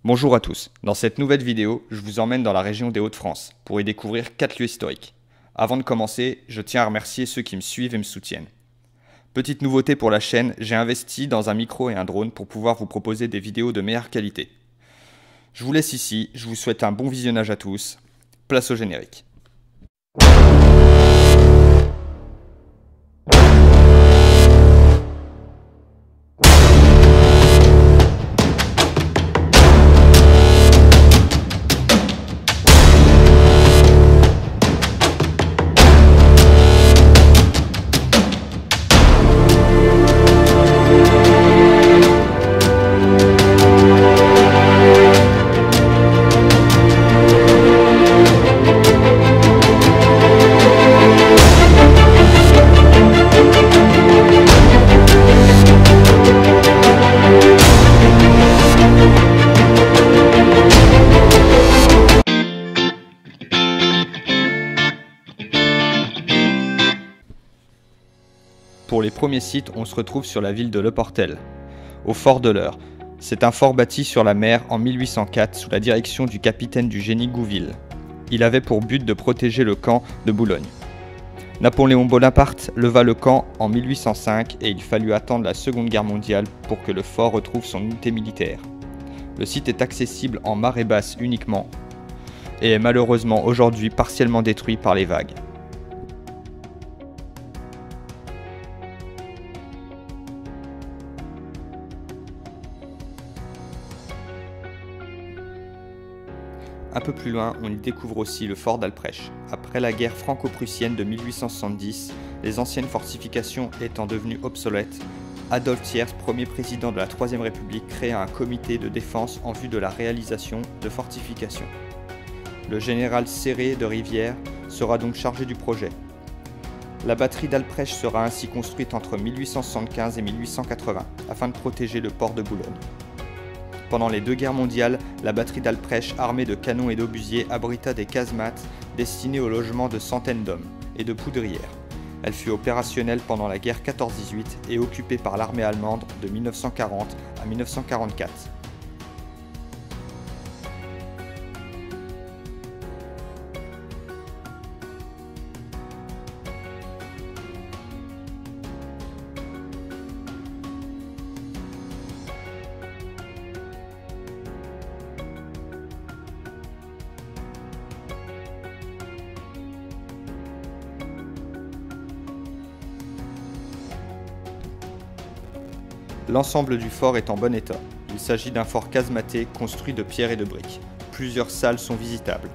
Bonjour à tous, dans cette nouvelle vidéo, je vous emmène dans la région des Hauts-de-France pour y découvrir 4 lieux historiques. Avant de commencer, je tiens à remercier ceux qui me suivent et me soutiennent. Petite nouveauté pour la chaîne, j'ai investi dans un micro et un drone pour pouvoir vous proposer des vidéos de meilleure qualité. Je vous laisse ici, je vous souhaite un bon visionnage à tous. Place au générique. Pour les premiers sites, on se retrouve sur la ville de Le Portel, au fort de l'Eure. C'est un fort bâti sur la mer en 1804 sous la direction du capitaine du génie Gouville. Il avait pour but de protéger le camp de Boulogne. Napoléon Bonaparte leva le camp en 1805 et il fallut attendre la Seconde Guerre mondiale pour que le fort retrouve son unité militaire. Le site est accessible en marée basse uniquement et est malheureusement aujourd'hui partiellement détruit par les vagues. Un peu plus loin, on y découvre aussi le fort d'Alprech. Après la guerre franco-prussienne de 1870, les anciennes fortifications étant devenues obsolètes, Adolphe Thiers, premier président de la Troisième République, créa un comité de défense en vue de la réalisation de fortifications. Le général Céré de Rivière sera donc chargé du projet. La batterie d'Alprech sera ainsi construite entre 1875 et 1880 afin de protéger le port de Boulogne. Pendant les deux guerres mondiales, la batterie d'Alprech, armée de canons et d'obusiers, abrita des casemates destinés au logement de centaines d'hommes et de poudrières. Elle fut opérationnelle pendant la guerre 14-18 et occupée par l'armée allemande de 1940 à 1944. L'ensemble du fort est en bon état. Il s'agit d'un fort casematé construit de pierres et de briques. Plusieurs salles sont visitables.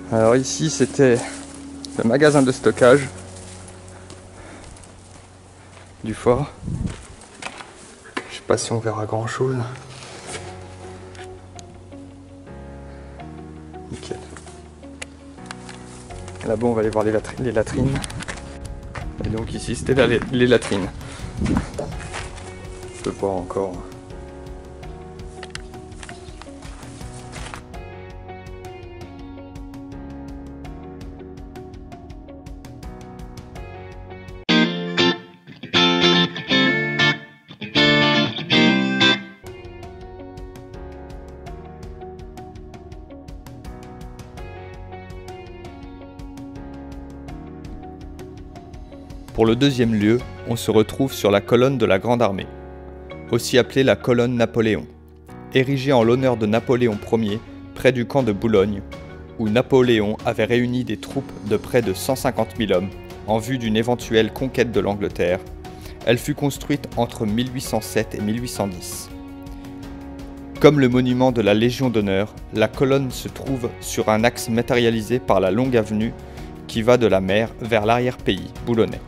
Alors ici c'était le magasin de stockage du fort. Je sais pas si on verra grand chose. Nickel. Là-bas on va aller voir les latrines. Et donc ici c'était les latrines. On peut voir encore. Pour le deuxième lieu, on se retrouve sur la colonne de la Grande Armée, aussi appelée la colonne Napoléon, érigée en l'honneur de Napoléon Ier près du camp de Boulogne, où Napoléon avait réuni des troupes de près de 150 000 hommes en vue d'une éventuelle conquête de l'Angleterre. Elle fut construite entre 1807 et 1810. Comme le monument de la Légion d'honneur, la colonne se trouve sur un axe matérialisé par la longue avenue qui va de la mer vers l'arrière-pays boulonnais.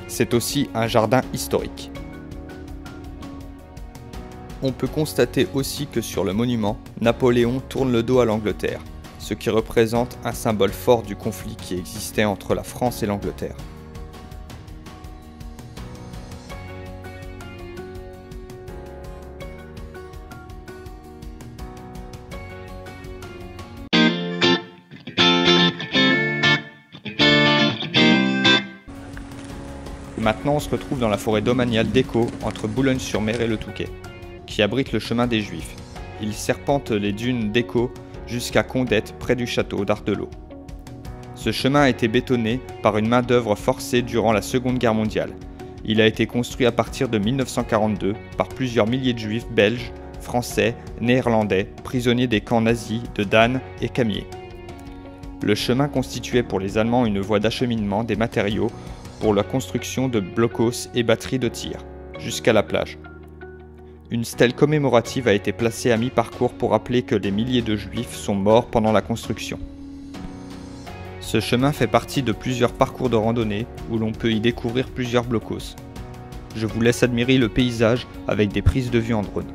C'est aussi un jardin historique. On peut constater aussi que sur le monument, Napoléon tourne le dos à l'Angleterre, ce qui représente un symbole fort du conflit qui existait entre la France et l'Angleterre. Maintenant, on se retrouve dans la forêt domaniale d'Écault, entre Boulogne-sur-Mer et le Touquet, qui abrite le chemin des Juifs. Il serpente les dunes d'Écault jusqu'à Condette, près du château d'Ardelot. Ce chemin a été bétonné par une main-d'œuvre forcée durant la Seconde Guerre mondiale. Il a été construit à partir de 1942 par plusieurs milliers de Juifs belges, français, néerlandais, prisonniers des camps nazis de Danne et Camier. Le chemin constituait pour les Allemands une voie d'acheminement des matériaux pour la construction de blocos et batteries de tir, jusqu'à la plage. Une stèle commémorative a été placée à mi-parcours pour rappeler que des milliers de Juifs sont morts pendant la construction. Ce chemin fait partie de plusieurs parcours de randonnée où l'on peut y découvrir plusieurs blocos. Je vous laisse admirer le paysage avec des prises de vue en drone.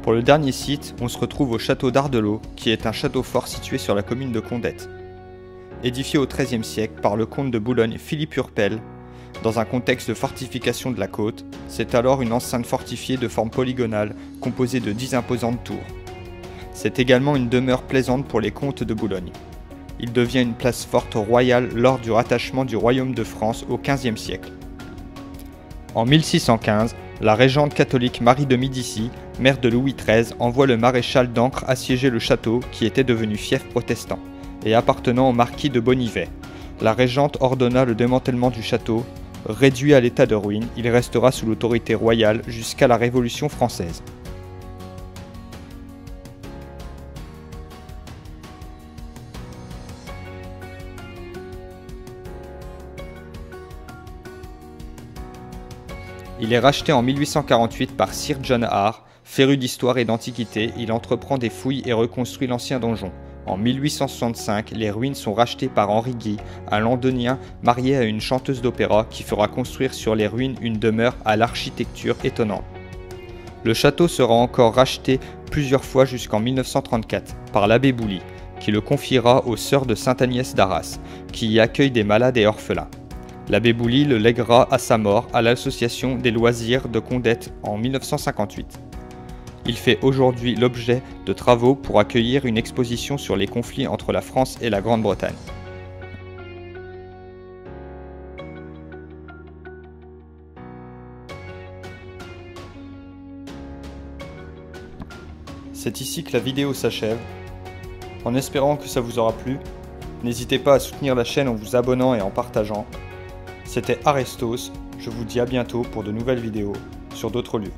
Pour le dernier site, on se retrouve au château d'Ardelot, qui est un château fort situé sur la commune de Condette. Édifié au XIIIe siècle par le comte de Boulogne Philippe Urpel, dans un contexte de fortification de la côte, c'est alors une enceinte fortifiée de forme polygonale, composée de 10 imposantes tours. C'est également une demeure plaisante pour les comtes de Boulogne. Il devient une place forte royale lors du rattachement du royaume de France au XVe siècle. En 1615, la régente catholique Marie de Médicis, mère de Louis XIII, envoie le maréchal d'Ancre assiéger le château qui était devenu fief protestant et appartenant au marquis de Bonnivet. La régente ordonna le démantèlement du château. Réduit à l'état de ruine, il restera sous l'autorité royale jusqu'à la Révolution française. Il est racheté en 1848 par Sir John Hare. Féru d'histoire et d'antiquité, il entreprend des fouilles et reconstruit l'ancien donjon. En 1865, les ruines sont rachetées par Henri Guy, un londonien marié à une chanteuse d'opéra qui fera construire sur les ruines une demeure à l'architecture étonnante. Le château sera encore racheté plusieurs fois jusqu'en 1934 par l'abbé Bouly, qui le confiera aux sœurs de Sainte-Agnès d'Arras, qui y accueillent des malades et orphelins. L'abbé Bouly le lèguera à sa mort à l'association des loisirs de Condette en 1958. Il fait aujourd'hui l'objet de travaux pour accueillir une exposition sur les conflits entre la France et la Grande-Bretagne. « 」 C'est ici que la vidéo s'achève. En espérant que ça vous aura plu, n'hésitez pas à soutenir la chaîne en vous abonnant et en partageant. C'était Arestos, je vous dis à bientôt pour de nouvelles vidéos sur d'autres lieux.